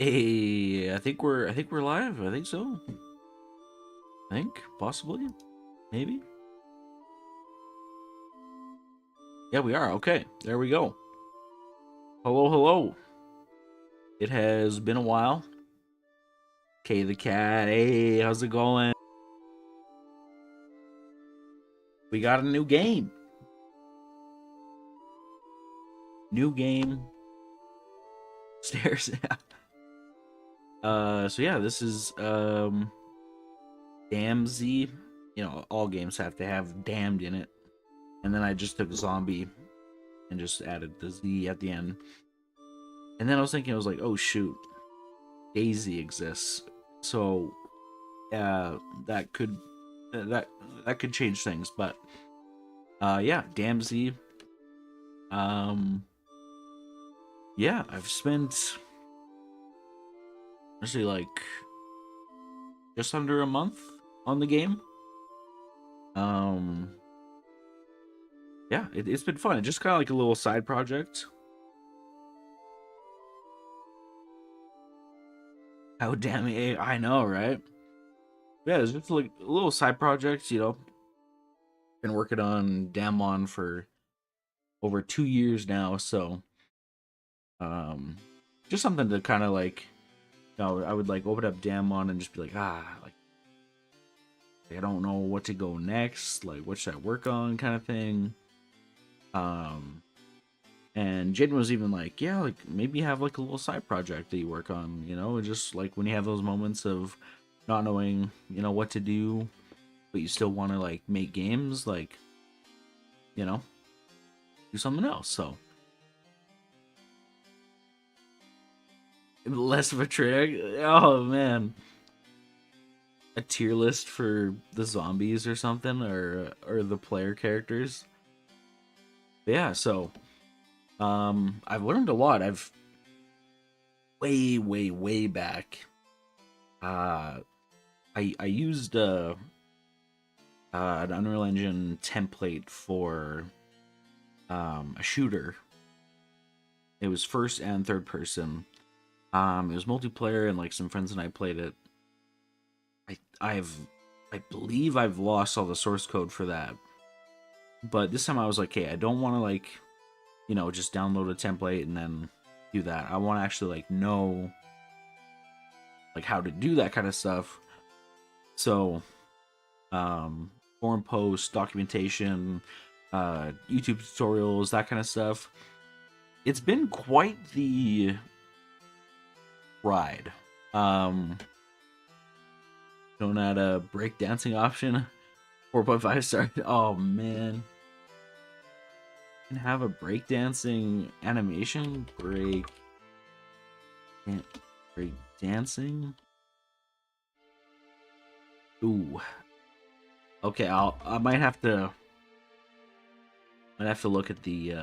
Hey, I think we're live. I think so. I think possibly, maybe. Yeah, we are. Okay, there we go. Hello, hello. It has been a while. Kay the cat. Hey, how's it going? We got a new game. New game. Stairs. So yeah, this is Damnedie. You know, all games have to have damned in it. And then I just took zombie and just added the Z at the end. And then I was thinking, I was like, oh shoot, Daisy exists, so that could that that could change things. But yeah, Damsey. Um, yeah, I've spent actually like just under a month on the game. Um, yeah, it's been fun. It's just kind of like a little side project. Oh damn it! I know, right? Yeah, it's just like a little side project. Been working on Damnedmon for over 2 years now, so um, just something to kind of like, I would like open up Damnedmon and just be like, like I don't know what to go next, like what should I work on, kind of thing. Um, and Jin was even like, yeah, like maybe have like a little side project that you work on, just like when you have those moments of not knowing, what to do, but you still want to like make games, like, you know, do something else. So less of a trick. Oh man, a tier list for the zombies or something, or the player characters. But yeah, so I've learned a lot. I've way back. Uh, I used an Unreal Engine template for a shooter. It was first and third person. It was multiplayer, and like some friends and I played it. I believe I've lost all the source code for that. But this time I was like, hey, I don't want to like, just download a template and then do that. I want to actually like know like how to do that kind of stuff. So, forum posts, documentation, YouTube tutorials, that kind of stuff. It's been quite the ride. Don't add a breakdancing option. 4.5 star. Oh man. Can have a breakdancing animation. Break dancing. Ooh. Okay, I might have to look at the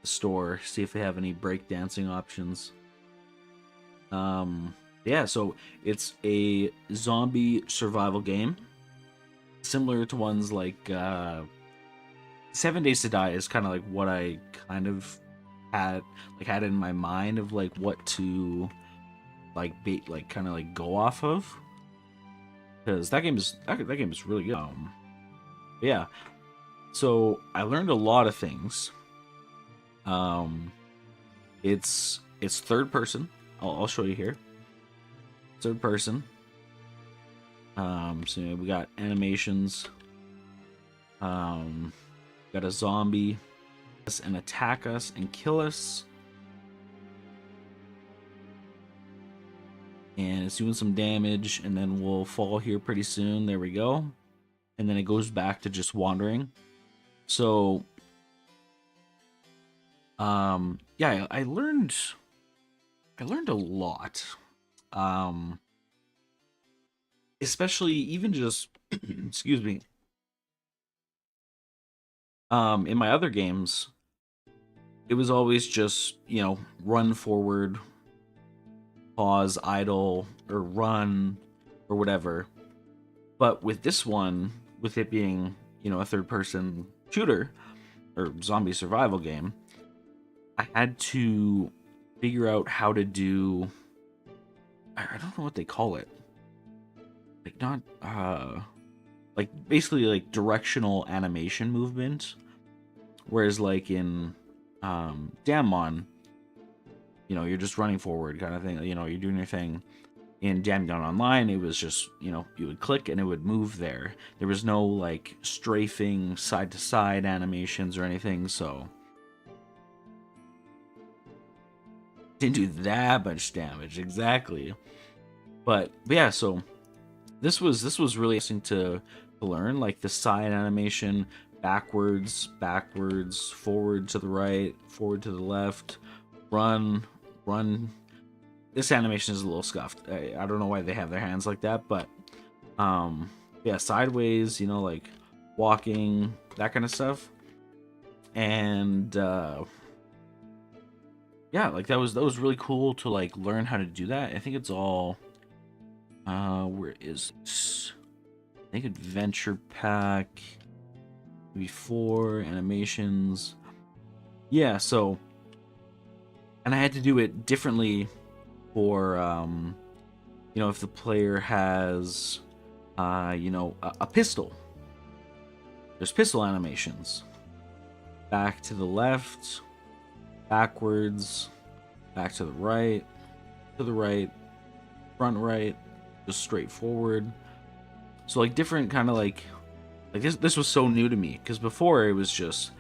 store, see if they have any breakdancing options. Yeah, so it's a zombie survival game, similar to ones like 7 Days to Die is kind of like what I kind of had in my mind of like what to like kind of like go off of, because that game is really good. Yeah, so I learned a lot of things. Um, it's third person. I'll show you here. Third person. So we got animations. Got a zombie and attack us and kill us. And it's doing some damage, and then we'll fall here pretty soon. There we go. And then it goes back to just wandering. So, yeah, I learned a lot. Especially even just excuse me. In my other games, it was always just, run forward, pause, idle, or run, or whatever. But with this one, with it being, a third person shooter or zombie survival game, I had to figure out how to do, I don't know what they call it. Like not like basically like directional animation movement. Whereas like in Damnedmon, you know, you're just running forward kind of thing. You know, you're doing your thing. In Damnedmon Online, it was just, you know, you would click and it would move there. There was no like strafing side to side animations or anything, so didn't do that much damage exactly. But yeah, so this was really interesting to learn, like the side animation, backwards, forward to the right, forward to the left, run, run. This animation is a little scuffed. I don't know why they have their hands like that, but yeah, sideways, you know, like walking, that kind of stuff. And yeah, like that was really cool to like learn how to do that. I think it's all where is it? I think Adventure Pack, maybe 4 animations. Yeah, so, and I had to do it differently for you know, if the player has you know, a pistol. There's pistol animations. Back to the left, backwards, back to the right, front right, just straight forward. So like different kind of like this was so new to me, because before it was just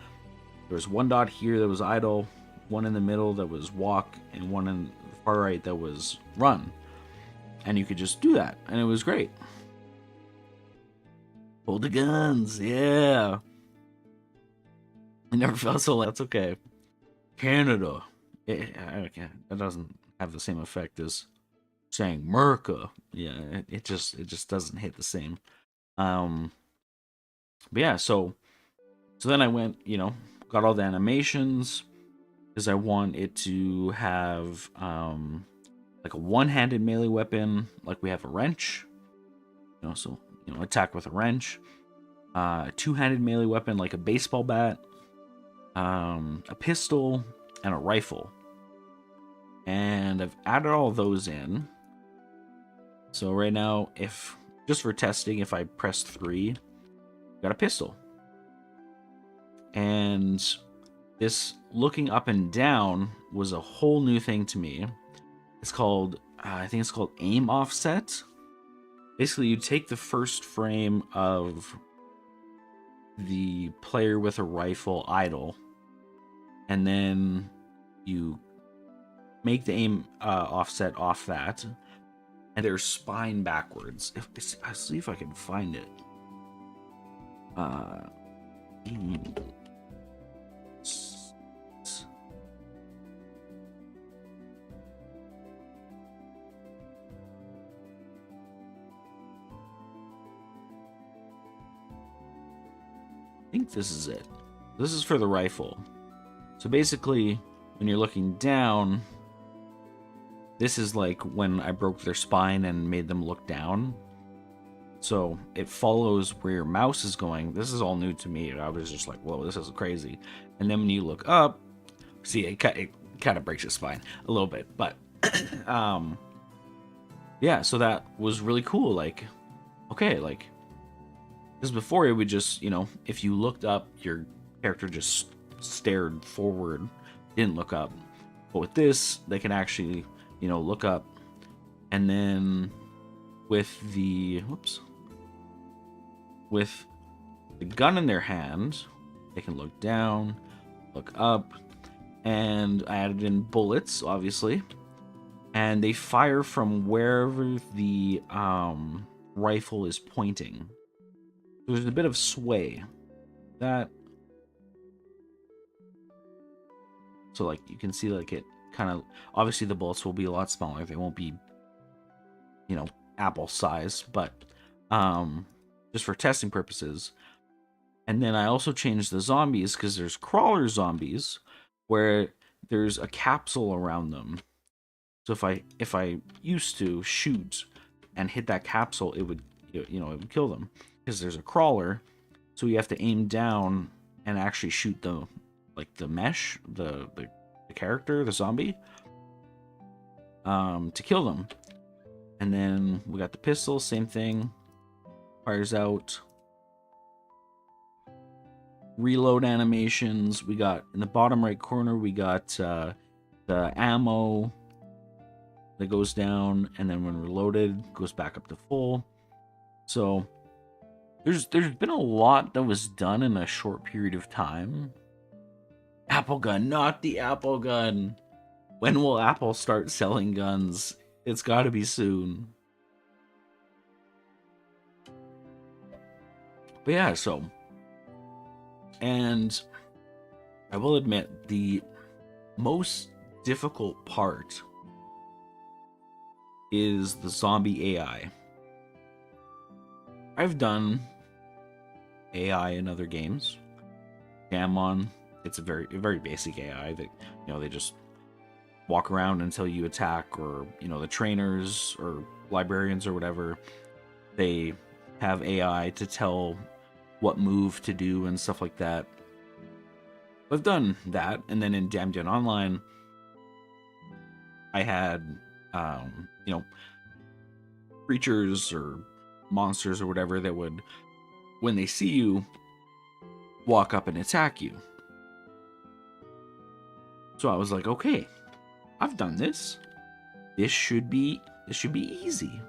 there was one dot here that was idle, one in the middle that was walk, and one in the far right that was run. And you could just do that, and it was great. Hold the guns, yeah. I never felt so like, that's okay. Canada. That doesn't have the same effect as saying Merca. Yeah, it just doesn't hit the same. But yeah, so then I went, you know, got all the animations because I want it to have like a one-handed melee weapon, like we have a wrench, you know, so you know, attack with a wrench. A two-handed melee weapon like a baseball bat, a pistol, and a rifle. And I've added all those in. So right now, if just for testing, if I press 3, got a pistol. And this looking up and down was a whole new thing to me. It's called, I think it's called aim offset. Basically, you take the first frame of the player with a rifle idle, and then you make the aim offset off that, and their spine backwards. I'll see if I can find it. I think this is it. This is for the rifle. So basically, when you're looking down, this is like when I broke their spine and made them look down. So it follows where your mouse is going. This is all new to me. I was just like, whoa, this is crazy. And then when you look up, see, it kind of breaks your spine a little bit. But yeah, so that was really cool. Like, okay, like, because before it would just, you know, if you looked up, your character just stared forward, didn't look up. But with this, they can actually, you know, look up. And then with the, with the gun in their hand, they can look down, look up, and I added in bullets, obviously. And they fire from wherever the rifle is pointing. There's a bit of sway. So like you can see, like it kind of, obviously the bullets will be a lot smaller. They won't be, you know, apple size, but just for testing purposes. And then I also changed the zombies because there's crawler zombies where there's a capsule around them. So if I used to shoot and hit that capsule, it would, you know, it would kill them. Because there's a crawler, so you have to aim down and actually shoot the, like the mesh, the character, the zombie. to kill them. And then we got the pistol, same thing. Fires out. Reload animations. We got in the bottom right corner, we got the ammo that goes down, and then when reloaded, goes back up to full. So there's been a lot that was done in a short period of time. Apple gun, not the Apple gun. When will Apple start selling guns? It's got to be soon. But yeah, so, and I will admit, the most difficult part is the zombie AI. I've done AI in other games. Damnedmon, it's a very basic AI that, they just walk around until you attack, or, the trainers or librarians or whatever, they have AI to tell what move to do and stuff like that. I've done that, and then in Damnedmon Online, I had, creatures or monsters or whatever that would, when they see you, walk up and attack you. So I was like, okay, I've done this. This should be easy.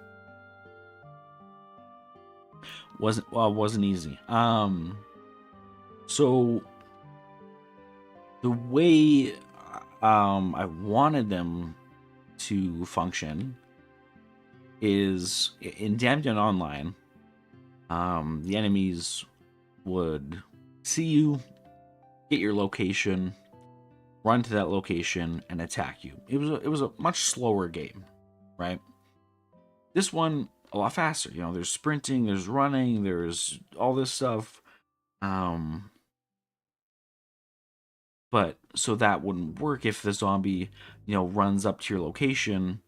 Wasn't easy. So the way I wanted them to function is in Damnedmon Online, the enemies would see you, get your location, run to that location, and attack you. It was a much slower game, right? This one, a lot faster. There's sprinting, there's running, there's all this stuff. But so that wouldn't work if the zombie, runs up to your location,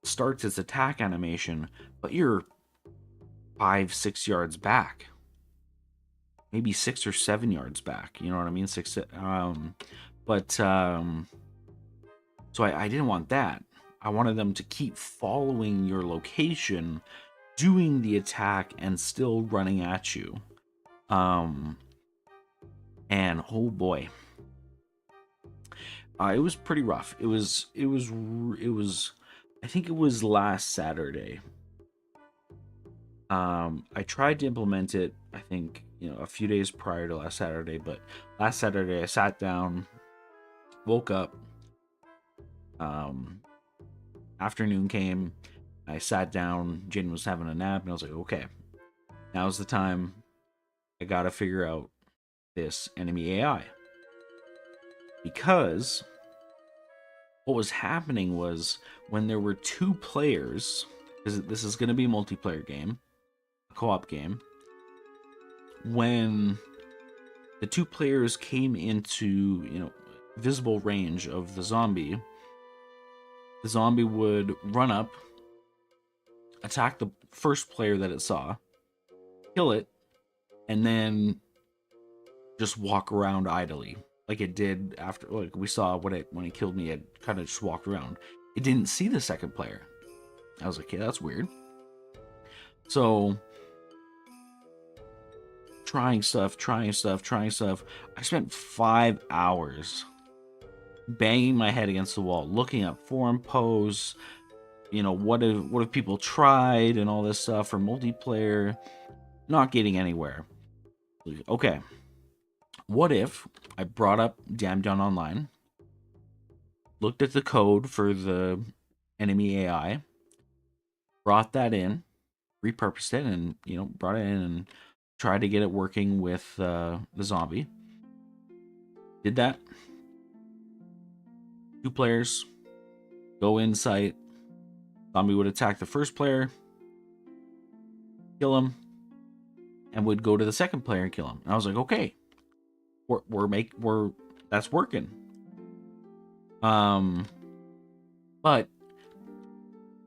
starts its attack animation, but you're 5-6 yards back, maybe 6 or 7 yards back. You know what I mean? So I didn't want that. I wanted them to keep following your location, doing the attack, and still running at you. And oh boy, it was pretty rough. It was. I think it was last Saturday. I tried to implement it, I think, a few days prior to last Saturday, but last Saturday I sat down, woke up, afternoon came, I sat down, Jen was having a nap, and I was like, okay, now's the time. I gotta figure out this enemy AI. Because what was happening was, when there were 2 players, because this is going to be a multiplayer game, a co-op game, when the 2 players came into, visible range of the zombie would run up, attack the first player that it saw, kill it, and then just walk around idly. Like it did after, like we saw when it killed me, it kind of just walked around. It didn't see the second player. I was like, yeah, that's weird. So trying stuff. I spent 5 hours banging my head against the wall, looking up forum posts, what have people tried and all this stuff for multiplayer, not getting anywhere. Okay, what if I brought up Damnedmon Online, looked at the code for the enemy AI, brought that in, repurposed it, and brought it in and tried to get it working with the zombie. Did that. 2 players go in sight. Zombie would attack the first player, kill him, and would go to the second player and kill him. And I was like, okay, that's working. But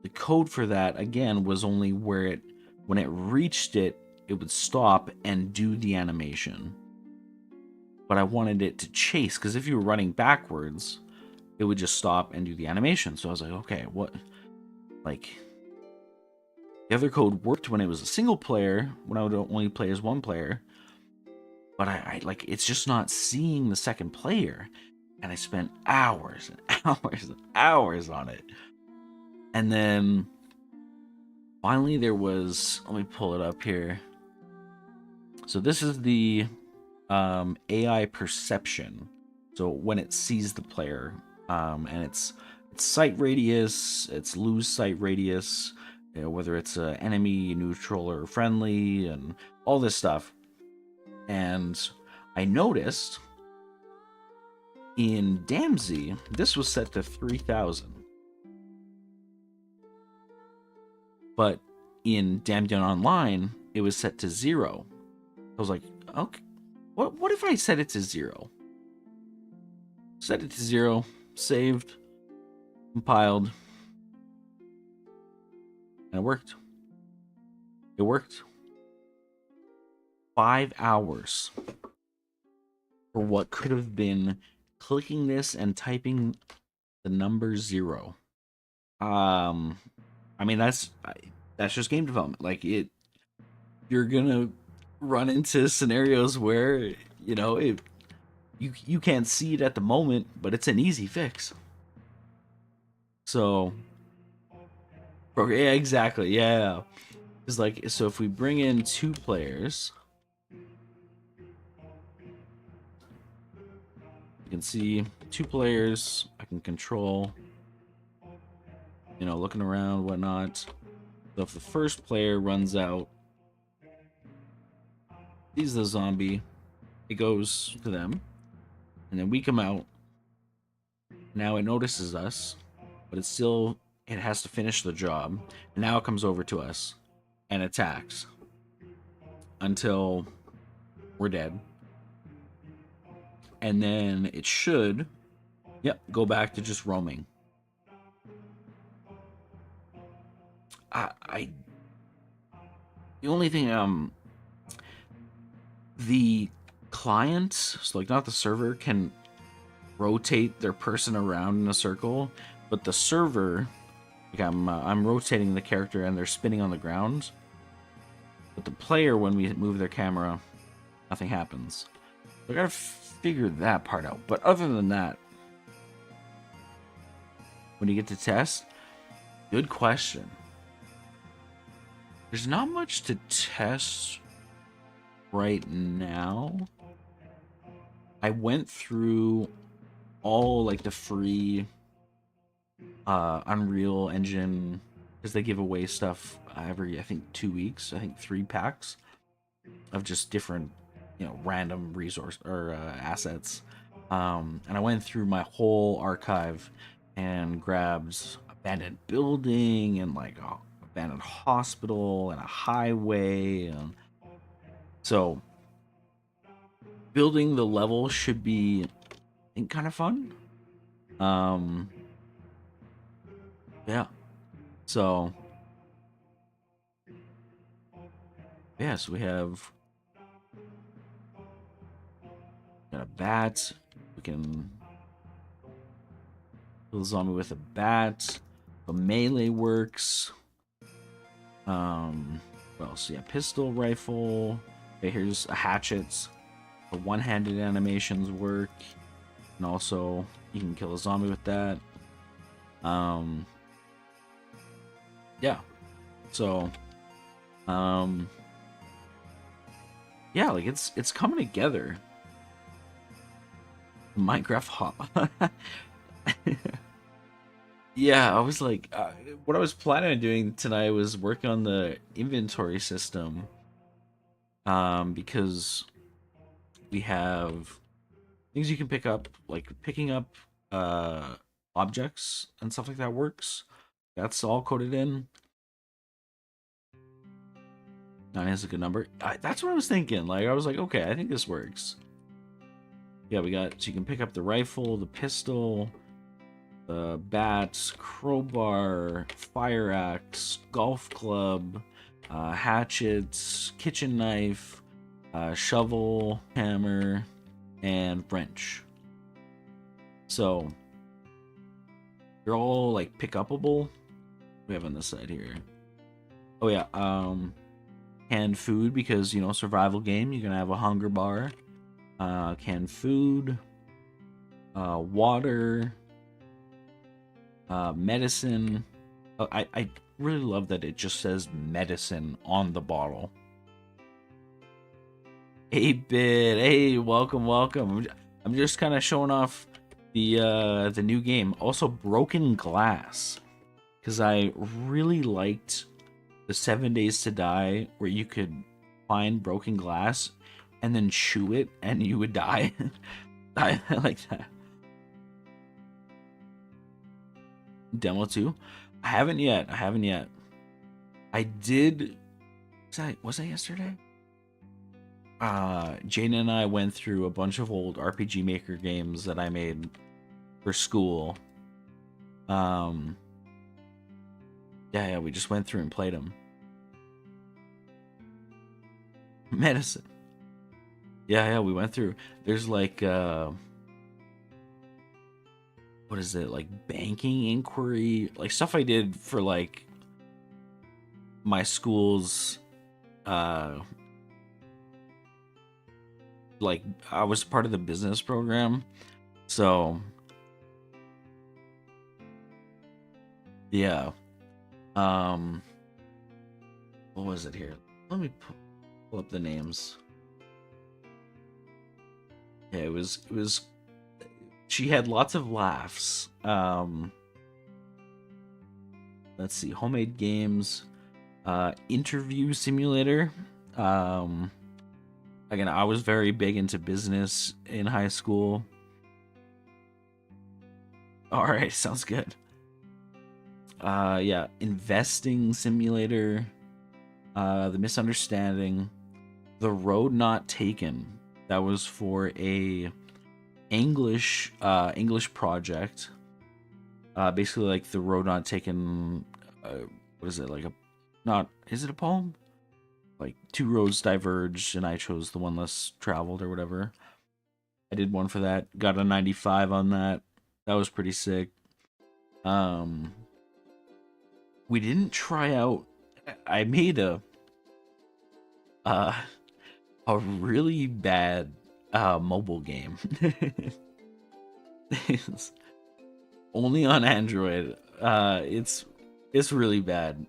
the code for that again was only where when it reached it would stop and do the animation. But I wanted it to chase, because if you were running backwards, it would just stop and do the animation. So I was like, okay, what? Like, the other code worked when it was a single player, when I would only play as one player. But I like, it's just not seeing the second player. And I spent hours and hours and hours on it. And then finally there was, let me pull it up here. So this is the AI perception. So when it sees the player, and it's sight radius, it's lose sight radius, you know, whether it's an enemy, neutral, or friendly, and all this stuff. And I noticed in Damnedie, this was set to 3000. But in Damnedmon Online, it was set to 0. I was like, okay, what if I set it to 0? Set it to 0, saved, compiled, and it worked. It worked. 5 hours for what could have been clicking this and typing the number 0. I mean, that's just game development. Like, you're gonna run into scenarios where, you know, you can't see it at the moment, but it's an easy fix. So, yeah, exactly, yeah. It's like, so if we bring in 2 players, you can see 2 players. I can control, you know, looking around, whatnot. So if the first player runs out, sees the zombie, it goes to them, and then we come out. Now it notices us, but it has to finish the job, and now it comes over to us and attacks until we're dead. And then it should, yep, go back to just roaming. The only thing, the client, so like not the server, can rotate their person around in a circle, but the server, like I'm rotating the character and they're spinning on the ground. But the player, when we move their camera, nothing happens. So I gotta figure that part out. But other than that, when you get to test, good question. There's not much to test right now. I went through all like the free Unreal Engine, because they give away stuff every, I think, 2 weeks. I think 3 packs of just different, you know, random resource or assets. And I went through my whole archive and grabbed abandoned building and like a abandoned hospital and a highway, and so building the level should be, I think, kind of fun. Yeah. So yeah, so we have got a bat. We can kill the zombie with a bat. The melee works. What else? Yeah, pistol, rifle. Okay, here's a hatchet. The one-handed animations work. And also, you can kill a zombie with that. Yeah. So, yeah, like it's coming together. Minecraft hop. Yeah, I was like, what I was planning on doing tonight was working on the inventory system. Because we have things you can pick up, like picking up objects and stuff like that works. That's all coded in. 9 is a good number. That's what I was thinking. Like, I was like, okay, I think this works. Yeah, we got, so you can pick up the rifle, the pistol, the bats, crowbar, fire axe, golf club, hatchets, kitchen knife, shovel, hammer, and wrench. So They're all like pick upable. We have on this side here. Oh yeah, canned food, because you know, survival game, you're gonna have a hunger bar. Canned food, water, medicine. I really love that it just says medicine on the bottle. 8-bit, hey, welcome. I'm just kind of showing off the new game. Also, Broken Glass, because I really liked the 7 Days to Die, where you could find broken glass and then chew it and you would die. I like that. Demo 2? I haven't yet. I did. Was that yesterday? Jane and I went through a bunch of old RPG Maker games that I made for school. Yeah, we just went through and played them. Medicine. Yeah, we went through. There's like, what is it? Like banking inquiry, like stuff I did for like my school's, like I was part of the business program, so yeah. What was it here? Let me pull up the names. Yeah, it was. She had lots of laughs. Let's see, homemade games, interview simulator. Again, I was very big into business in high school. All right, sounds good. Yeah, investing simulator, the misunderstanding, the road not taken. That was for a English project. Basically, like the road not taken. What is it like? Is it a poem? Like two roads diverged, and I chose the one less traveled, or whatever. I did one for that. Got a 95 on that. That was pretty sick. We didn't try out. I made a really bad mobile game. It's only on Android. It's really bad.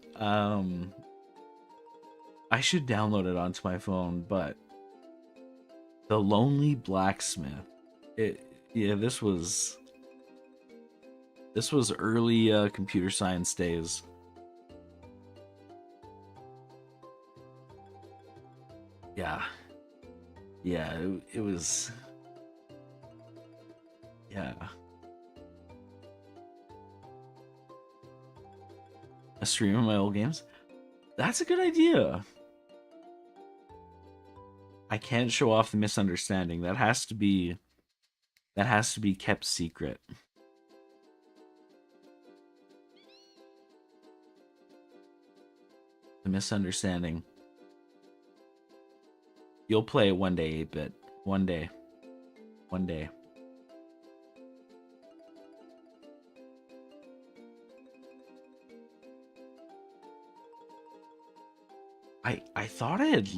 I should download it onto my phone, but The Lonely Blacksmith. Yeah, this was early computer science days. Yeah. Yeah, it was. Yeah. A stream of my old games? That's a good idea. I can't show off the misunderstanding. That has to be kept secret. The misunderstanding. You'll play it one day, 8-bit. One day. One day. I thought I had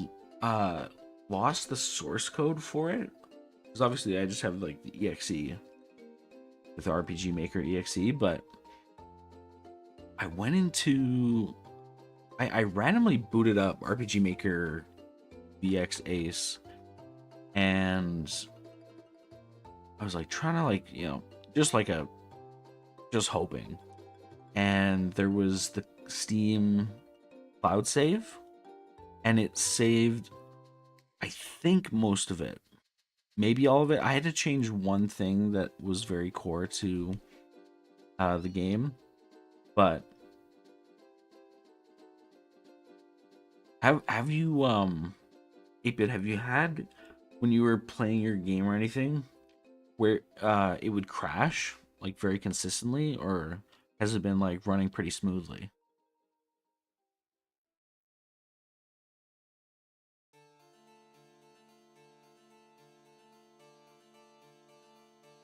lost the source code for it, because obviously I just have like the exe with RPG Maker exe, but I went into I randomly booted up RPG Maker VX Ace, and I was like trying to, like, you know, just hoping, and there was the Steam cloud save, and it saved, I think, most of it, maybe all of it. I had to change one thing that was very core to the game, but have you 8-bit, have you had, when you were playing your game or anything, where it would crash like very consistently, or has it been like running pretty smoothly?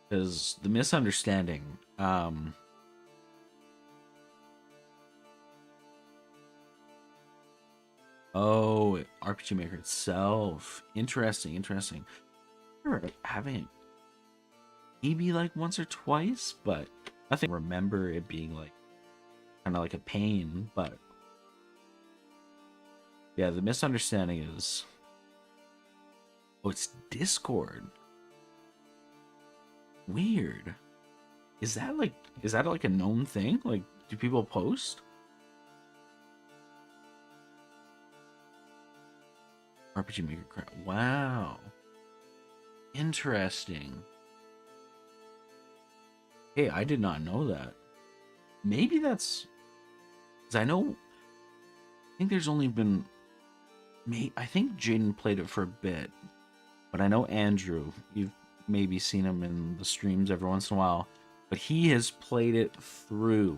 Because the misunderstanding, Oh, RPG Maker itself. Interesting, interesting. I remember having it maybe like once or twice, but I think remember it being like kind of like a pain. But yeah, the misunderstanding is, oh, it's Discord. Weird. Is that like a known thing? Like, do people post? RPG Maker crap. Wow. Interesting. Hey, I did not know that. Maybe that's because I think there's only been I think Jaden played it for a bit, but I know Andrew. You've maybe seen him in the streams every once in a while, but he has played it through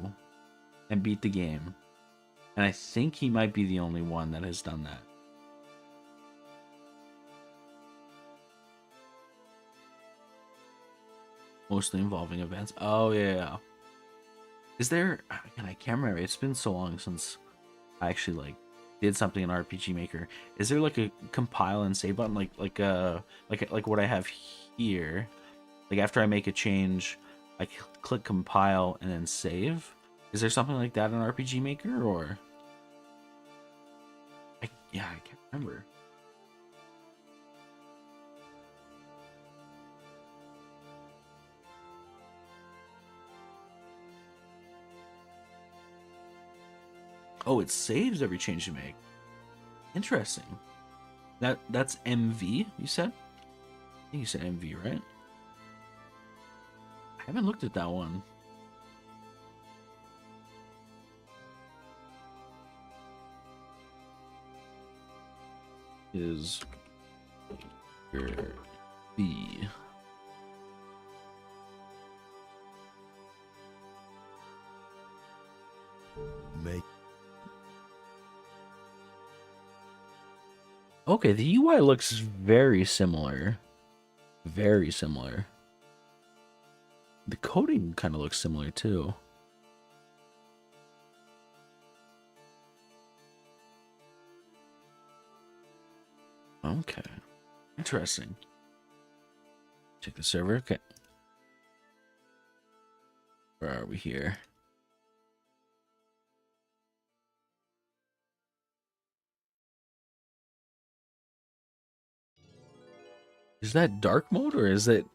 and beat the game, and I think he might be the only one that has done that. Mostly involving events. Oh yeah. Is there? Again, I can't remember. It's been so long since I actually like did something in RPG Maker. Is there like a compile and save button, like what I have here? Like after I make a change, I click compile and then save. Is there something like that in RPG Maker, or? Yeah, I can't remember. Oh, it saves every change you make. Interesting. That's MV, you said? I think you said MV, right? I haven't looked at that one. Is B. Make. Okay, the UI looks very similar. Very similar. The coding kind of looks similar too. Okay. Interesting. Check the server. Okay. Where are we here? Is that dark mode, or is it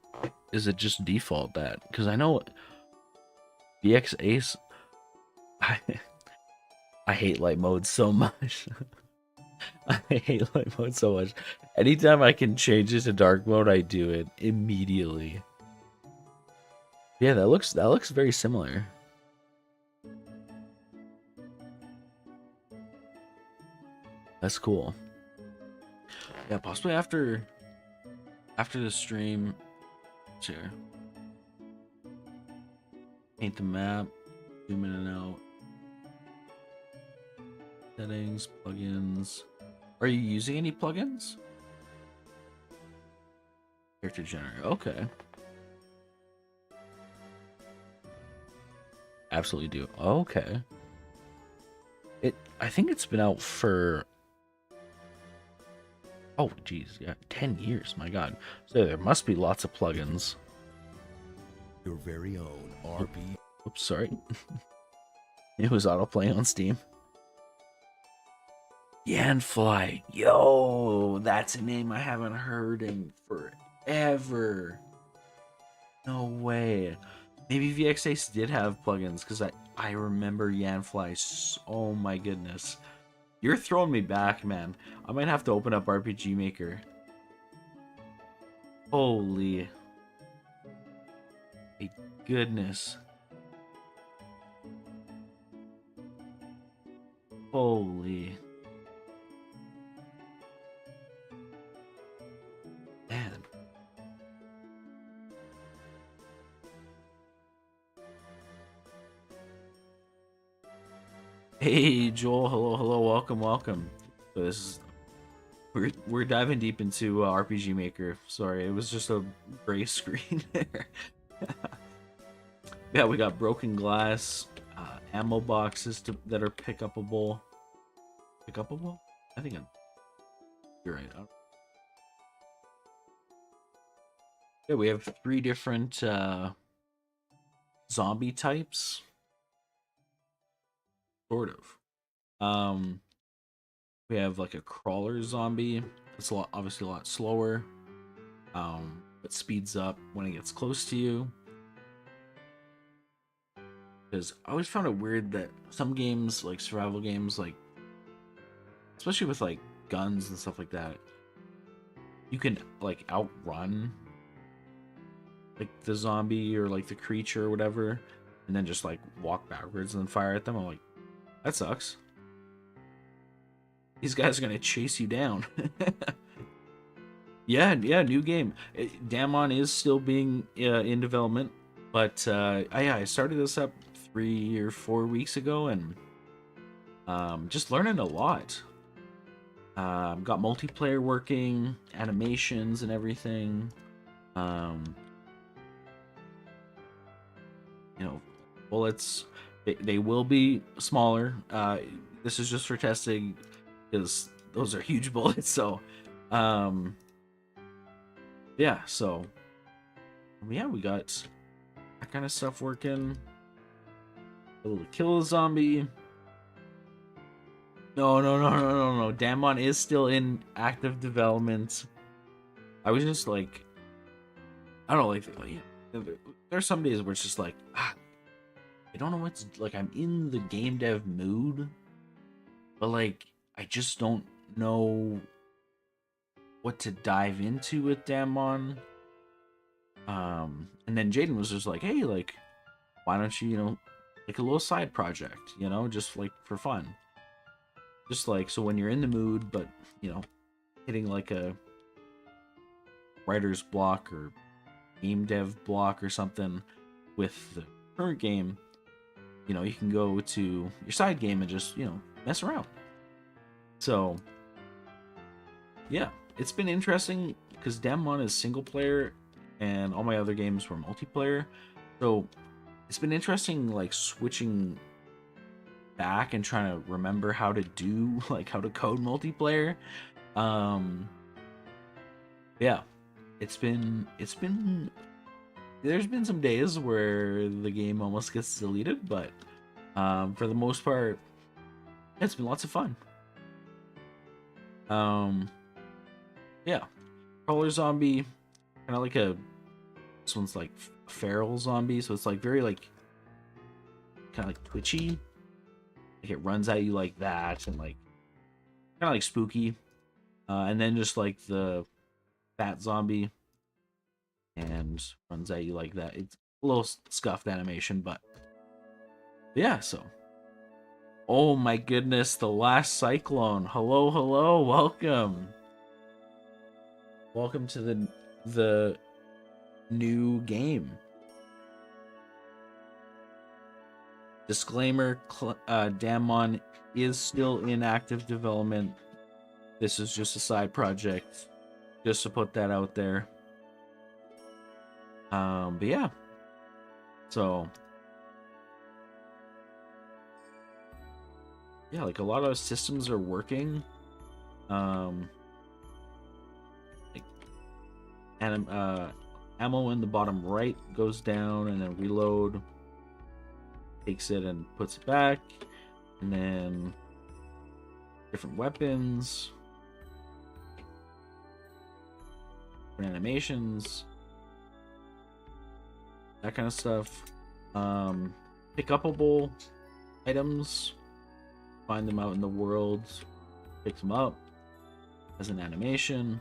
just default that? Because I know VX Ace. I hate light mode so much. I hate light mode so much. Anytime I can change it to dark mode, I do it immediately. Yeah, that looks very similar. That's cool. Yeah, possibly after the stream, share. Paint the map, zoom in and out. Settings, plugins. Are you using any plugins? Character generator. Okay. Absolutely do. Okay. I think it's been out for, oh geez, yeah, 10 years. My God. So there must be lots of plugins. Your very own RP. Oops, sorry. It was autoplaying on Steam. Yanfly. Yo, that's a name I haven't heard in forever. No way. Maybe VXAce did have plugins, because I remember Yanfly. Oh my goodness. You're throwing me back, man. I might have to open up RPG Maker. Holy. My goodness. Holy. Man. Hey Joel, hello, welcome. So this is we're diving deep into RPG Maker. Sorry, it was just a gray screen there. Yeah, we got broken glass, ammo boxes that are pickable. Pickupable? I think you're right. Yeah, we have 3 different zombie types, sort of. We have like a crawler zombie. It's obviously a lot slower, but speeds up when it gets close to you. Because I always found it weird that some games, like survival games, like especially with like guns and stuff like that, you can like outrun like the zombie or like the creature or whatever, and then just like walk backwards and then fire at them. I'm like, that sucks. These guys are gonna chase you down. Yeah, new game. Damnedmon is still being in development, but I started this up 3 or 4 weeks ago, and just learning a lot. Got multiplayer working, animations and everything. You know, bullets, they will be smaller. This is just for testing because those are huge bullets. So, yeah. So, yeah, we got that kind of stuff working. Able to kill a zombie. No. Damnedmon is still in active development. I was just like, I don't know, like there's some days where it's just like, I don't know what's like. I'm in the game dev mood, but like I just don't know what to dive into with Damnedmon. And then Jaden was just like, hey, like, why don't you, like a little side project, just like for fun. Just like, so when you're in the mood, but, hitting like a writer's block or game dev block or something with the current game, you can go to your side game and just, mess around. So, yeah, it's been interesting because Damnedmon is single player and all my other games were multiplayer. So, it's been interesting, like, switching back and trying to remember how to do, like, how to code multiplayer. Yeah, it's been there's been some days where the game almost gets deleted, but for the most part, it's been lots of fun. Yeah, crawler zombie, kind of like this one's like feral zombie, so it's like very like kind of like twitchy, like it runs at you like that, and like kind of like spooky. And then just like the fat zombie, and runs at you like that. It's a little scuffed animation, but yeah. So, oh my goodness, the last cyclone. Hello, welcome to the new game. Disclaimer: Damnedmon is still in active development. This is just a side project, just to put that out there. But yeah, so yeah, like a lot of systems are working. Like ammo in the bottom right goes down, and then reload takes it and puts it back, and then different weapons, different animations, that kind of stuff. Pick upable items, find them out in the world, pick them up as an animation.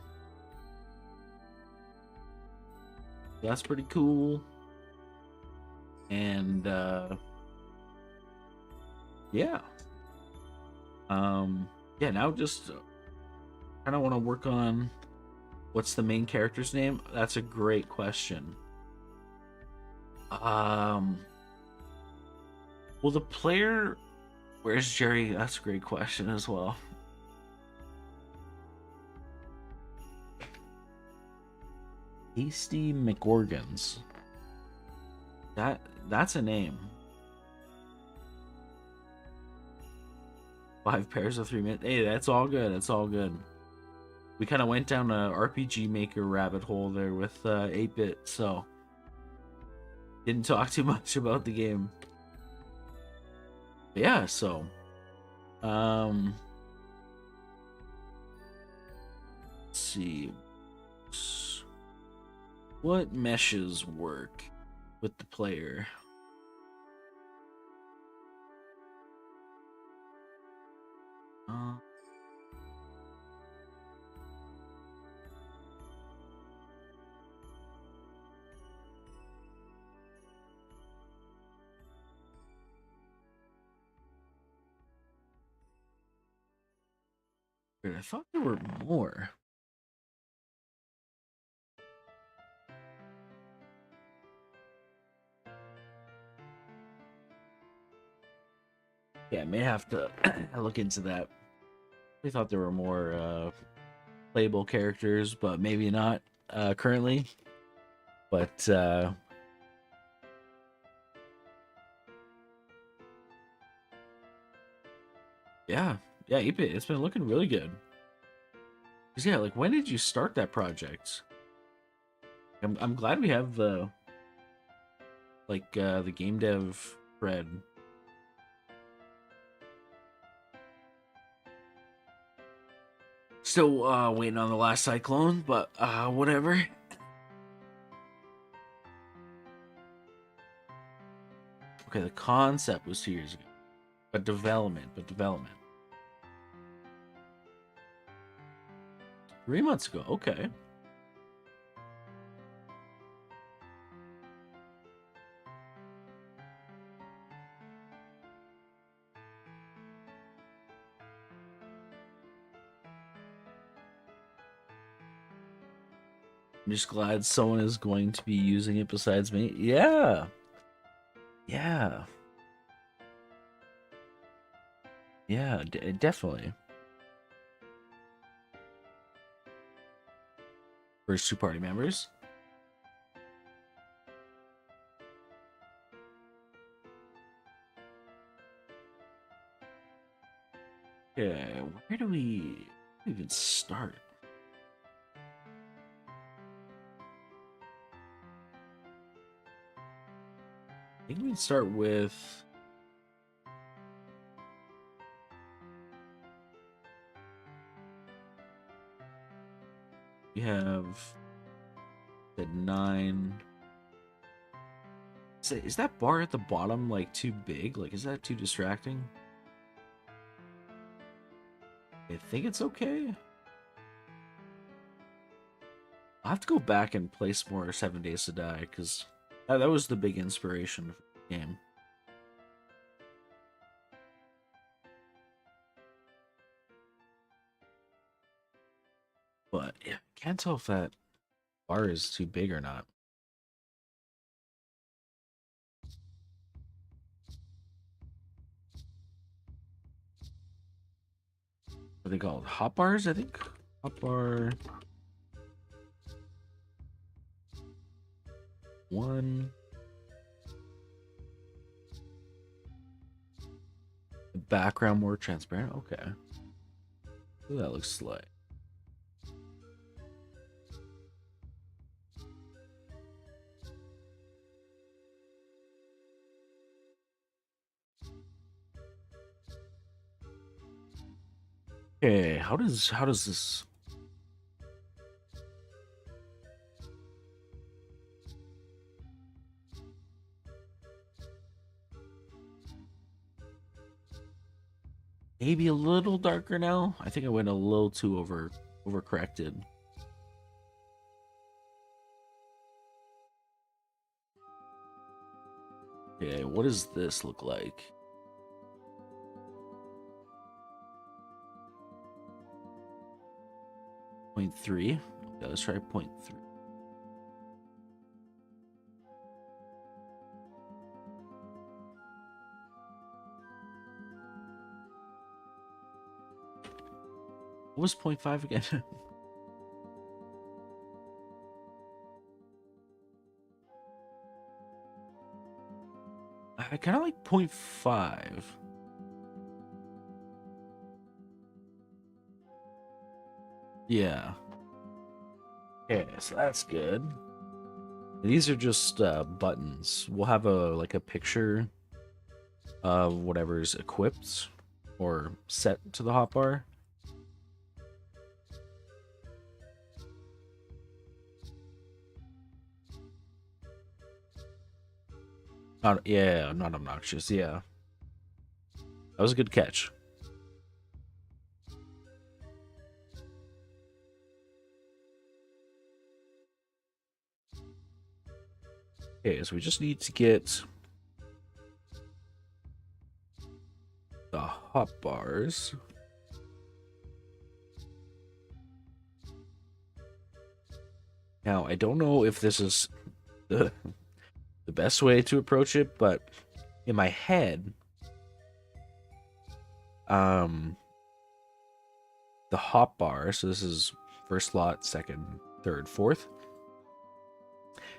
That's pretty cool. And yeah. Yeah, now just kind of want to work on what's the main character's name. That's a great question. Well, the player, where's Jerry? That's a great question as well. Hasty McOrgans. That's a name. 5 pairs of 3 minutes. Hey, that's all good. That's all good. We kind of went down a RPG Maker rabbit hole there with 8-bit, so didn't talk too much about the game. But yeah, so let's see. What meshes work with the player? Uh, I thought there were more. Yeah, I may have to look into that. I thought there were more playable characters, but maybe not currently. But yeah, 8-bit, it's been looking really good. 'Cause yeah, like when did you start that project? I'm glad we have the the game dev thread. Still waiting on the last cyclone, but whatever. Okay, the concept was 2 years ago, but development. 3 months ago. Okay. I'm just glad someone is going to be using it besides me. Yeah. Yeah. Yeah, definitely. First 2 party members. Okay, where do we even start? I think we can start with we have the 9. Is that bar at the bottom like too big? Like, is that too distracting? I think it's okay. I'll have to go back and play some more 7 Days to Die because that was the big inspiration for the game. But yeah, can't tell if that bar is too big or not. What are they called? Hot bars, I think. Hot bar 1. The background more transparent. Okay. Ooh, that looks slight. Okay, how does this maybe a little darker now? I think I went a little too overcorrected. Okay, what does this look like? 0.3. Okay, let's try 0.3. What was 0.5 again? I kind of like 0.5. Yeah. Okay, so that's good. These are just buttons. We'll have a picture of whatever's equipped or set to the hotbar. Not, yeah, not obnoxious. Yeah, that was a good catch. Okay, so we just need to get the hotbars. Now, I don't know if this is the best way to approach it, but in my head, the hotbar, so this is first slot, second, third, fourth,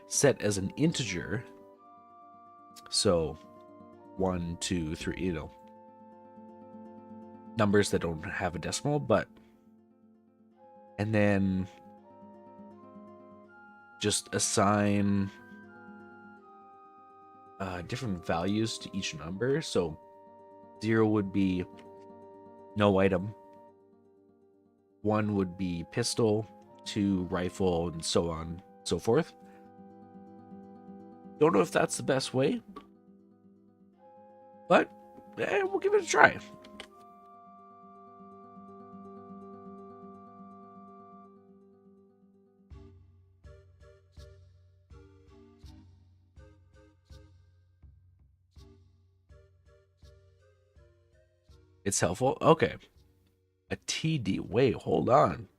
set as an integer. So 1, 2, 3, numbers that don't have a decimal, but and then just assign different values to each number. So 0 would be no item, 1 would be pistol, 2 rifle, and so on, so forth. Don't know if that's the best way, but we'll give it a try. It's helpful. Okay. A TD. Wait, hold on.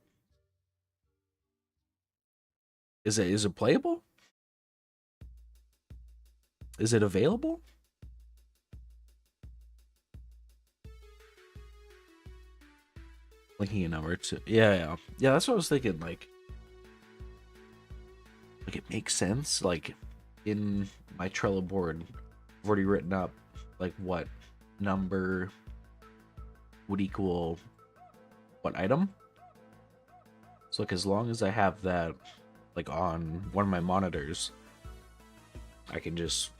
Is it playable? Is it available? Linking a number to yeah. That's what I was thinking. Like it makes sense. Like in my Trello board, I've already written up like what number would equal what item. So like as long as I have that like on one of my monitors, I can just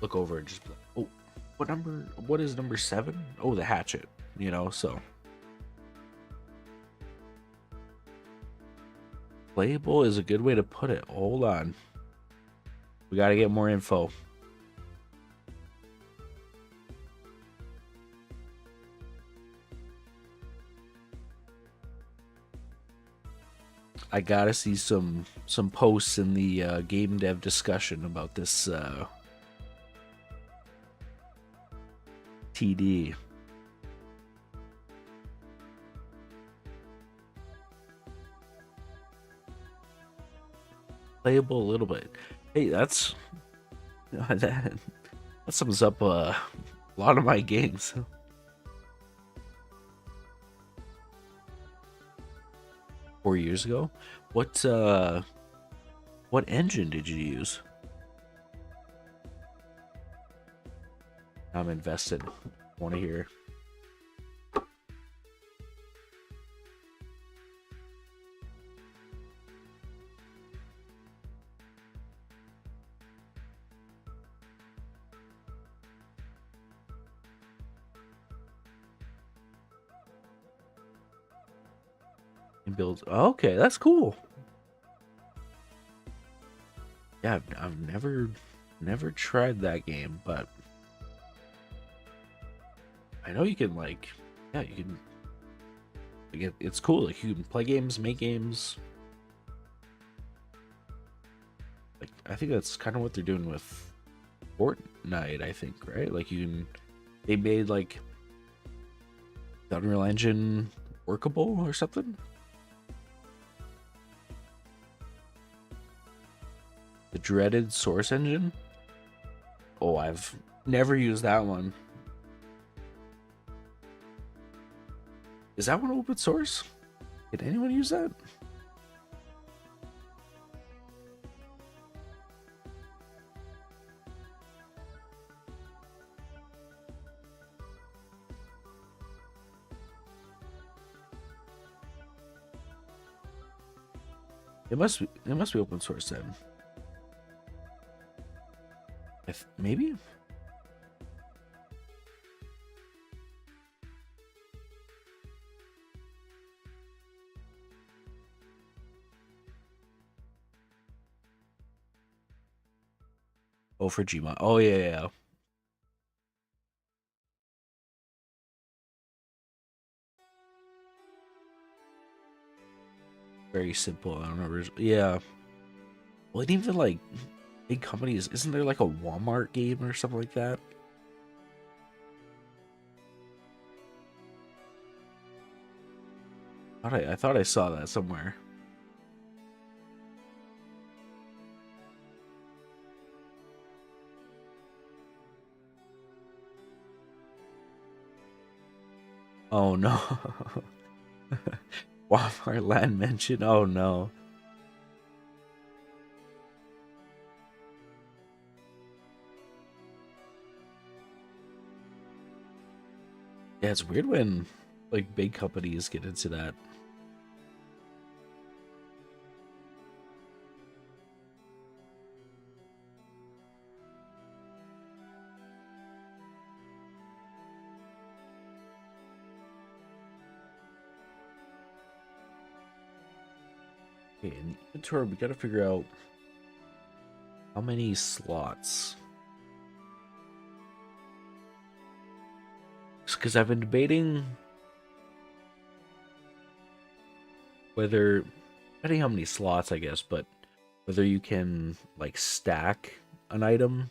look over and just be like, oh, what is number 7? Oh, the hatchet, so playable is a good way to put it. Hold on. We got to get more info. I gotta see some posts in the game dev discussion about this TD. Playable a little bit. Hey, that sums up a lot of my games. Four years ago. What engine did you use? I'm invested. Want to hear. And build. Oh, okay, that's cool. Yeah, I've never tried that game, but I know you can like, yeah, you can. Like, it's cool. Like you can play games, make games. Like I think that's kind of what they're doing with Fortnite. I think, right? Like they made like the Unreal Engine workable or something. The dreaded Source Engine. Oh, I've never used that one. Is that one open source? Did anyone use that? It must be open source then. If maybe. Oh, for Gmod. Oh yeah, yeah, yeah. Very simple. I don't know. Yeah. Well, and even like big companies, isn't there like a Walmart game or something like that? I thought I saw that somewhere. Oh no. Walmart land mention. Oh no. Yeah, it's weird when like big companies get into that. Okay, in the inventory, we gotta figure out how many slots. Because I've been debating whether, depending how many slots, I guess, but whether you can like stack an item.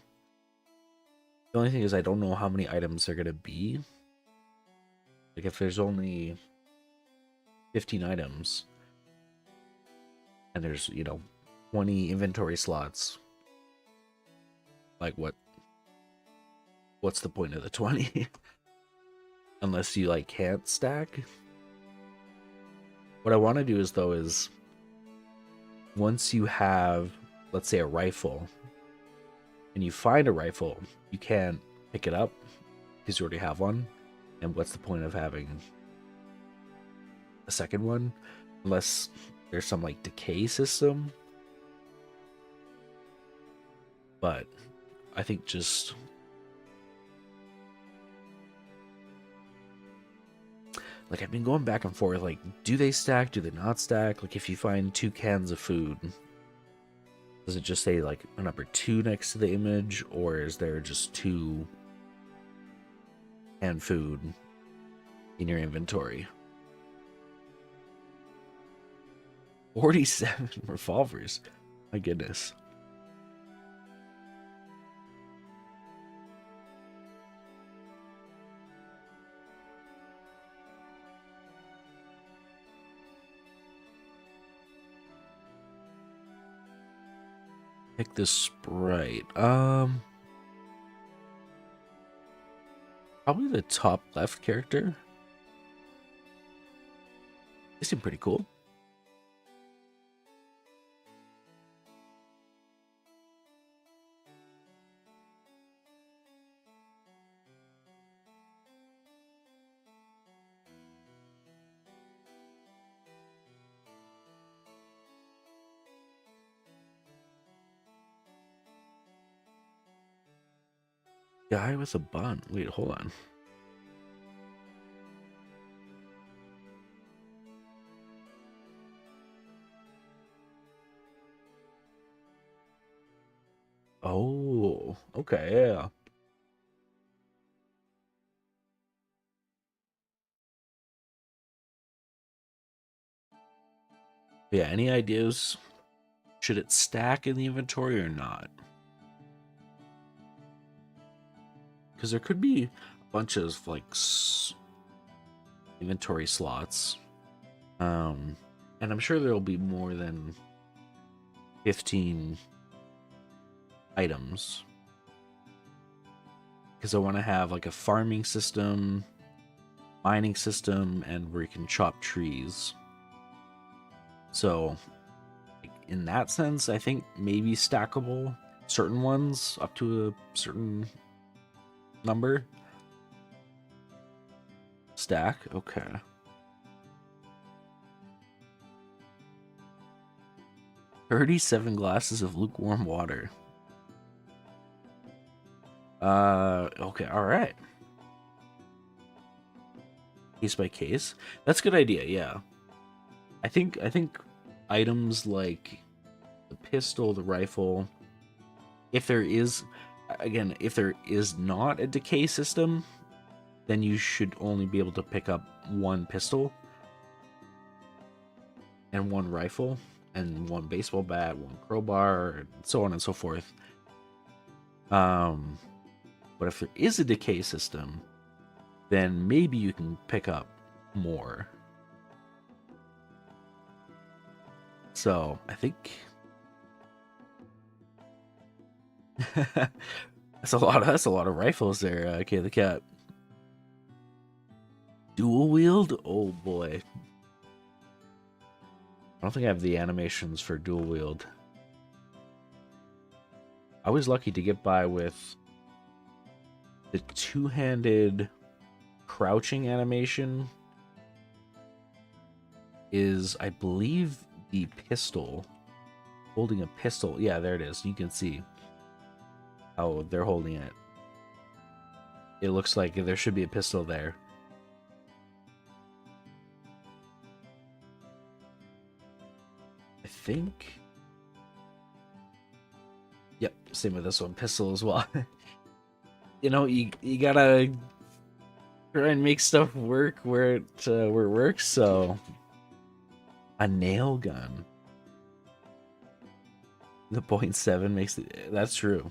The only thing is I don't know how many items are gonna be. Like if there's only 15 items and there's, 20 inventory slots, like what's the point of the 20? Unless you like can't stack. What I want to do is once you have, let's say, a rifle and you find a rifle, you can't pick it up because you already have one. And what's the point of having a second one unless there's some like decay system? But I think just like I've been going back and forth, like, do they stack? Do they not stack? Like if you find 2 cans of food, does it just say like a number 2 next to the image, or is there just 2 canned food in your inventory? 47 revolvers. My goodness. Pick this Sprite. Probably the top left character. They seem pretty cool. Guy with a bun. Wait, hold on. Oh, okay, yeah. Yeah, any ideas? Should it stack in the inventory or not? Because there could be a bunch of like inventory slots. And I'm sure there'll be more than 15 items. Because I want to have like a farming system, mining system, and where you can chop trees. So, like, in that sense, I think maybe stackable. Certain ones up to a certain number. Stack, okay. 37 glasses of lukewarm water. Okay, all right. Case by case. That's a good idea, yeah. I think items like the pistol, the rifle, if there is not a decay system, then you should only be able to pick up one pistol and one rifle and one baseball bat, one crowbar, and so on and so forth. But if there is a decay system, then maybe you can pick up more. So I think that's a lot of rifles there, okay, the cat. Dual wield? Oh boy. I don't think I have the animations for dual wield. I was lucky to get by with the two-handed crouching animation is, I believe, the pistol. Holding a pistol. Yeah, there it is. You can see how they're holding it. It looks like there should be a pistol there. I think. Yep, same with this one. Pistol as well. You know, you gotta try and make stuff work where it works. So, a nail gun. The .7 makes it. That's true.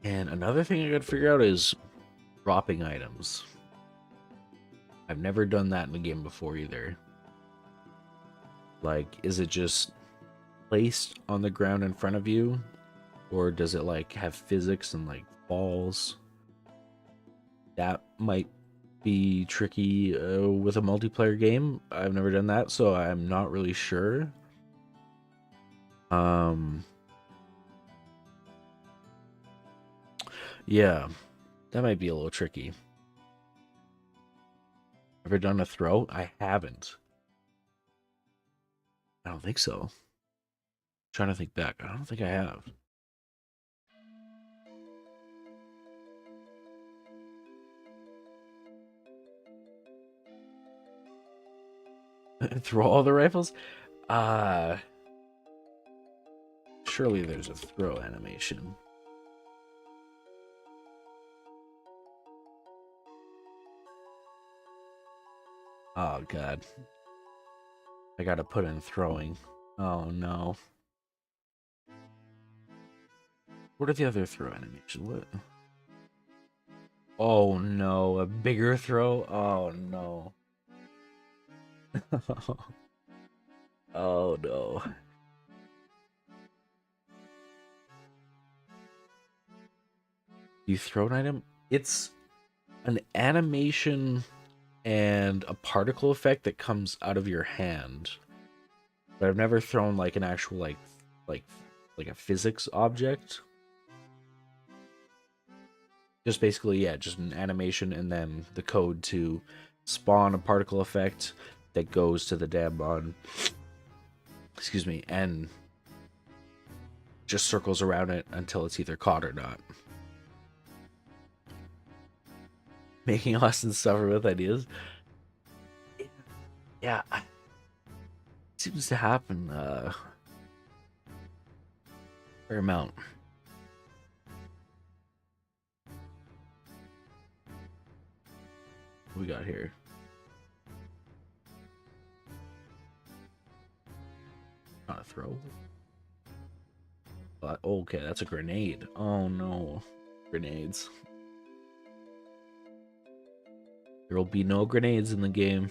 And another thing I gotta figure out is dropping items. I've never done that in the game before either. Like, is it just placed on the ground in front of you? Or does it, like, have physics and, like, falls? That might be tricky with a multiplayer game. I've never done that, so I'm not really sure. Yeah, that might be a little tricky. Ever done a throw? I haven't. I don't think so. I'm trying to think back. I don't think I have. Throw all the rifles? Surely there's a throw animation. Oh god. I gotta put in throwing. Oh no. What are the other throw animations? What? Oh no, a bigger throw? Oh no. Oh no. You throw an item? It's an animation and a particle effect that comes out of your hand. But I've never thrown like an actual like a physics object. Just basically, yeah, just an animation and then the code to spawn a particle effect that goes to the Damnedmon. Excuse me, and just circles around it until it's either caught or not. Making Austin suffer with ideas. Yeah, it seems to happen fair amount. What we got here? Not a throw. But okay, that's a grenade. Oh no, grenades. There will be no grenades in the game.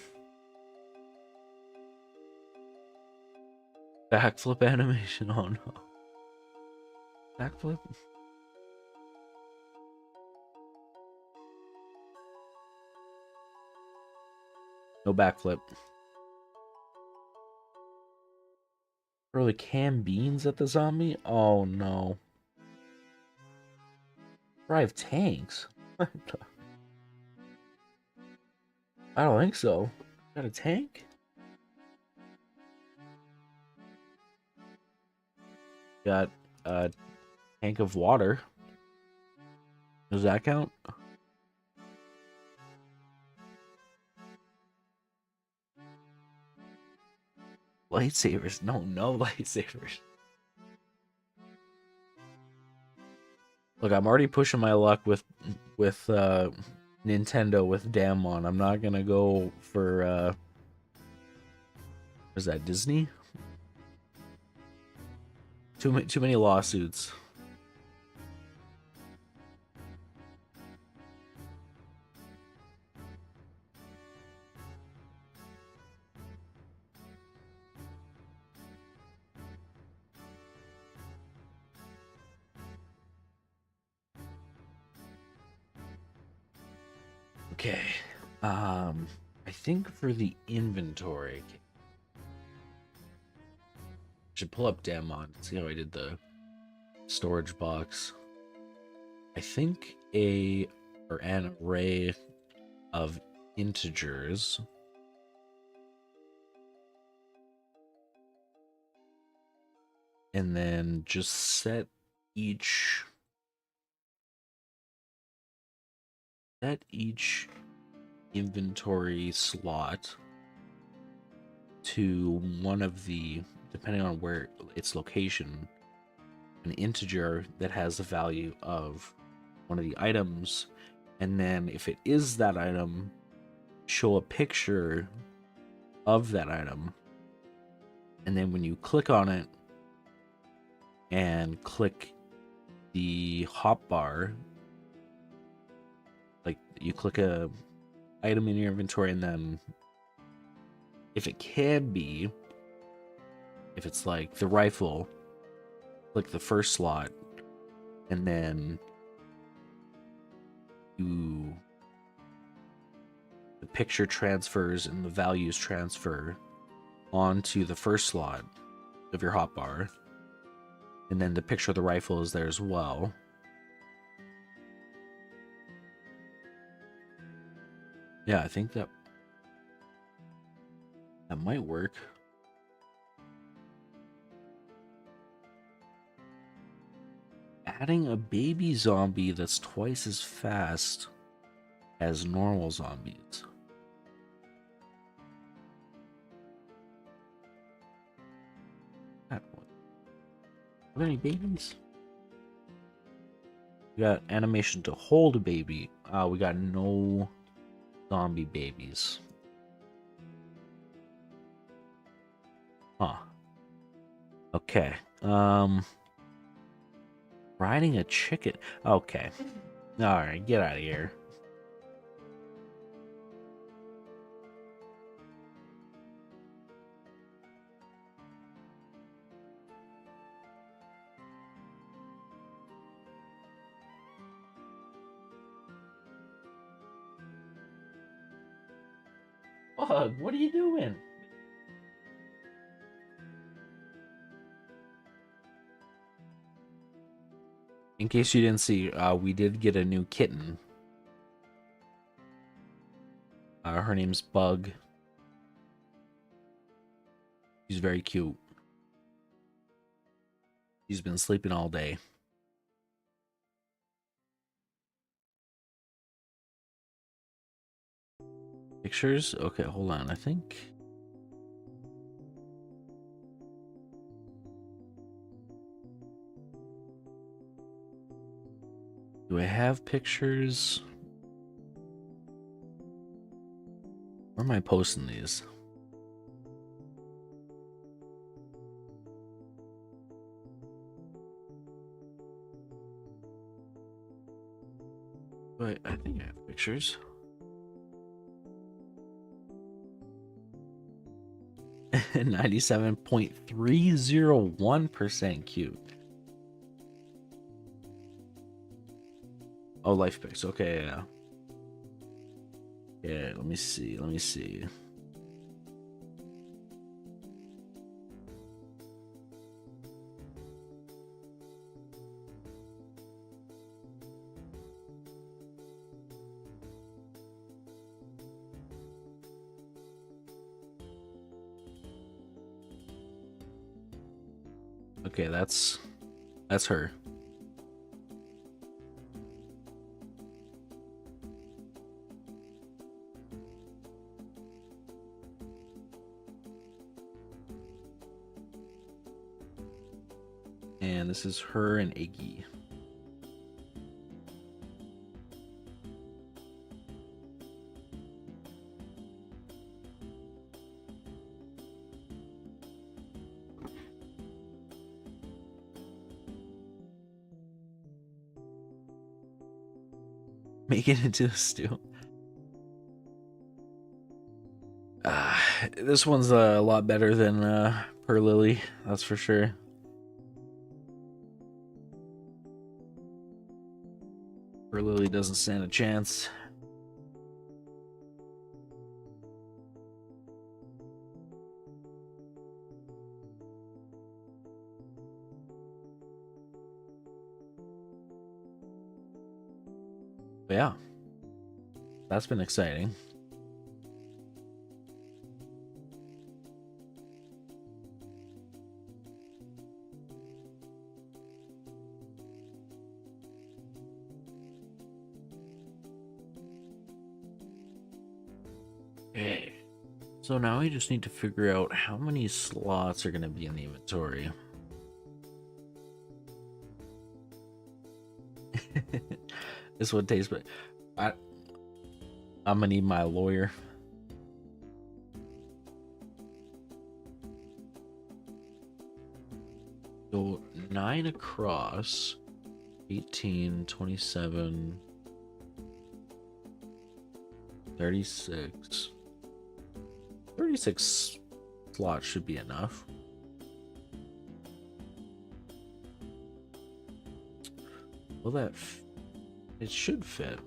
Backflip animation. Oh no. Backflip? No backflip. Throw the canned beans at the zombie? Oh no. Drive tanks? I don't think so. Got a tank? Got a tank of water. Does that count? Lightsabers? No, no lightsabers. Look, I'm already pushing my luck with Nintendo with Damnedmon. I'm not gonna go for is that Disney? Too many lawsuits. Okay. I think for the inventory, I should pull up Damnedmon, see how I did the storage box. I think an array of integers and then just set each inventory slot to one of the, depending on where its location, an integer that has the value of one of the items, and then if it is that item, show a picture of that item, and then when you click on it and click the hotbar, like you click a item in your inventory, and then if it can be, if it's like the rifle, click the first slot, and then the picture transfers and the values transfer onto the first slot of your hotbar, and then the picture of the rifle is there as well. Yeah, I think that might work. Adding a baby zombie that's twice as fast as normal zombies. Are there any babies? We got animation to hold a baby. We got no zombie babies. Huh. Okay. Riding a chicken. Okay. Alright, get out of here. Bug, what are you doing? In case you didn't see, we did get a new kitten. Her name's Bug. She's very cute. She's been sleeping all day. Pictures? Okay, hold on. I think... Do I have pictures? Where am I posting these? Wait, I think I have pictures. 97.301% cute. Oh, life pics. Okay, yeah. Yeah, let me see. Okay, that's her. And this is her and Iggy. Make it into a stew. This one's a lot better than Per Lily, that's for sure. Per Lily doesn't stand a chance. But yeah, that's been exciting. Okay. So now we just need to figure out how many slots are going to be in the inventory. This one tastes, but I'm gonna need my lawyer. So 9 across, 18, 27, 36. 36 slots should be enough. Will that it should fit.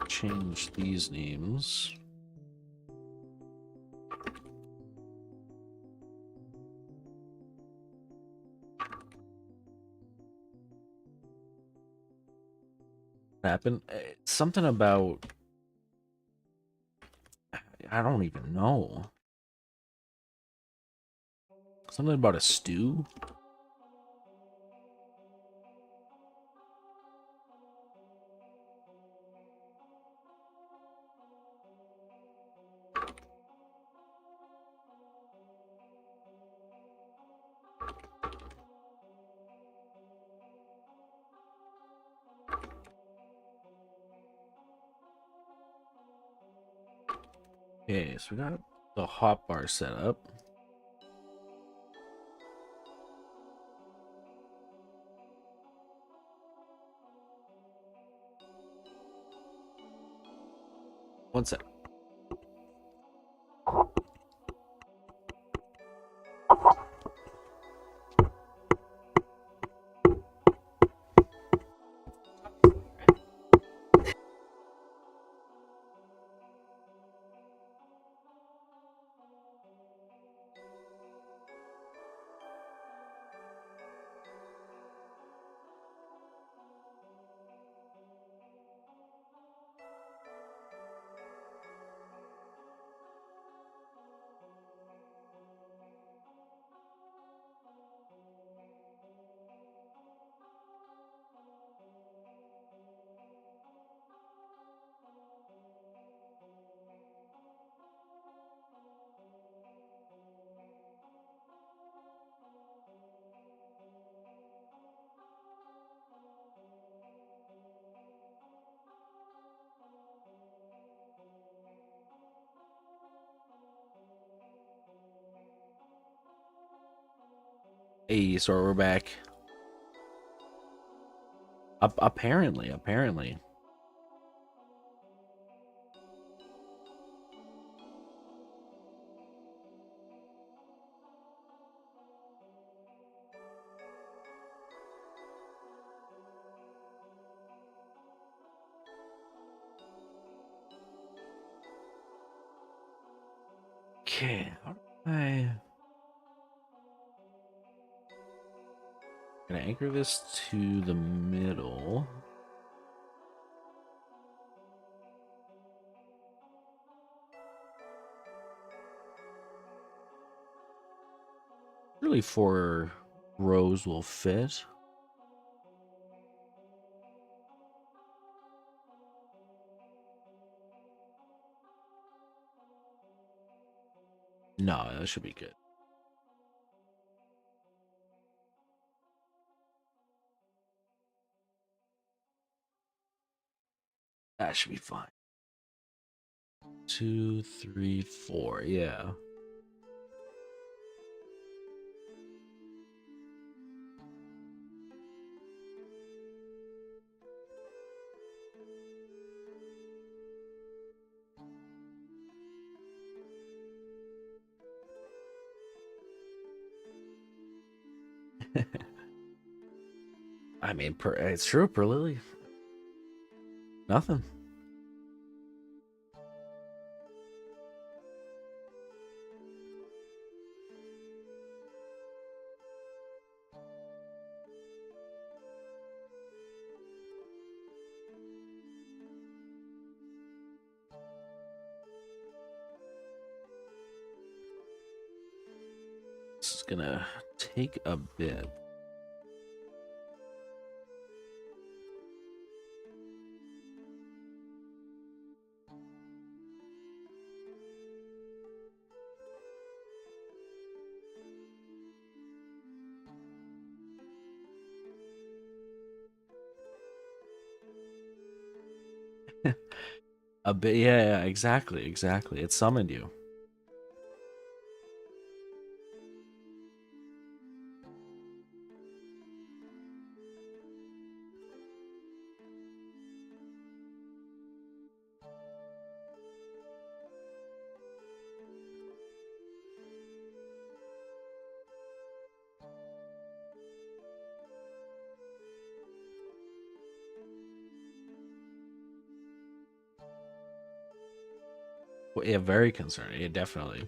Change these names. What happened? Something about I don't even know. Something about a stew? Okay, so we got the hot bar set up. One sec. Hey, so we're back. Apparently. Okay, how do I... Can I anchor this to the middle? surely 4 rows will fit. No, that should be good. That should be fine. 2, 3, 4. Yeah. I mean, it's true, per Lily. Nothing. This is gonna take a bit. A bit, yeah, exactly, exactly. It summoned you. Well, yeah, very concerning. Yeah, definitely.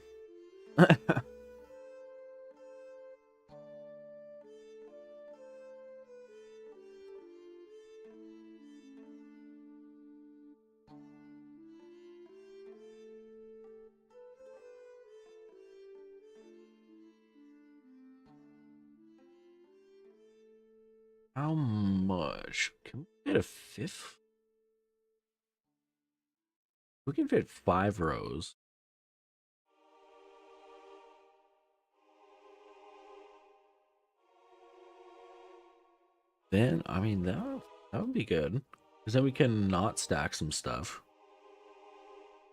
How much? Can we get a 5th? We can fit 5 rows. Then, I mean, that would be good. Because then we can not stack some stuff.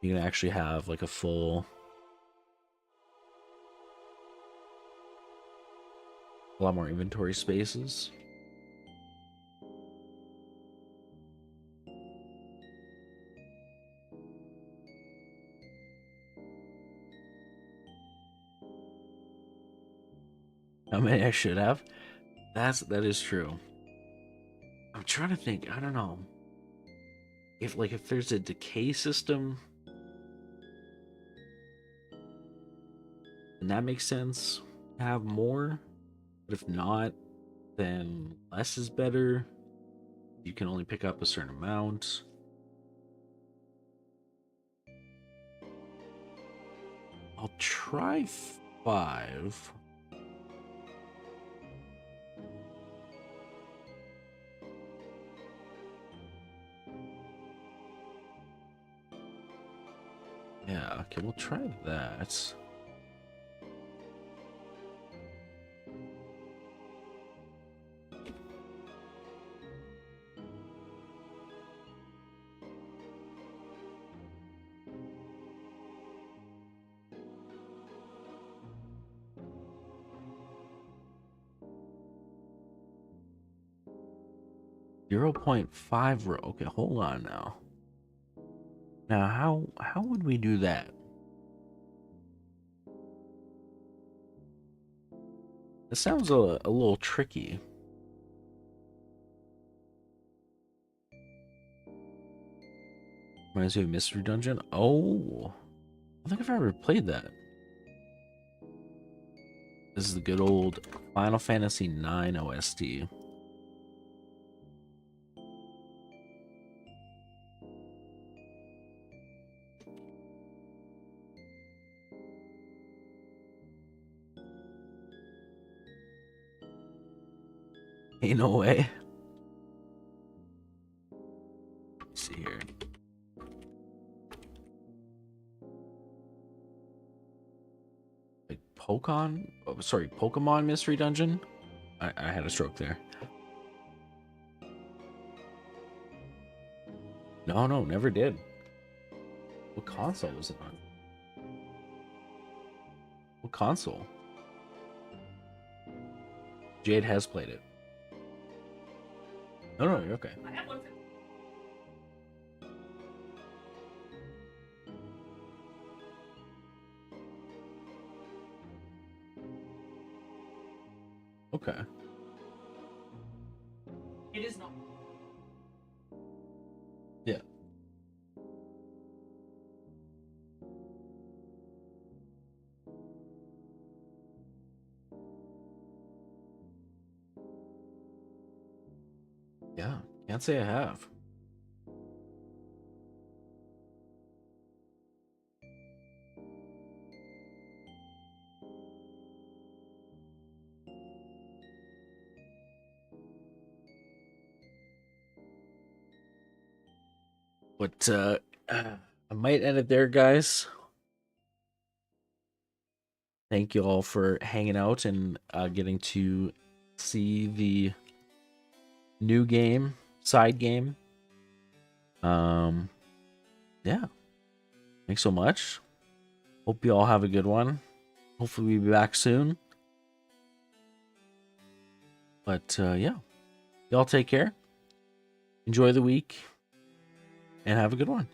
You can actually have like a lot more inventory spaces. How many I should have? That is true. I'm trying to think. I don't know if there's a decay system, then that makes sense to have more. But if not, then less is better. You can only pick up a certain amount. I'll try 5. Yeah, okay, we'll try that. 0.5 row. Okay, hold on now. Now, how would we do that? It sounds a little tricky. Reminds me of Mystery Dungeon. Oh, I think I've ever played that. This is the good old Final Fantasy IX OST. Ain't no way. Let's see here. Like Pokemon Mystery Dungeon? I had a stroke there. No, never did. What console was it on? What console? Jade has played it. No, you're okay. I have one. Okay. It is not. Yeah. Yeah, can't say I have. But I might end it there, guys. Thank you all for hanging out and getting to see the new game, side game. Yeah. Thanks so much. Hope you all have a good one. Hopefully we'll be back soon. But yeah. Y'all take care. Enjoy the week and have a good one.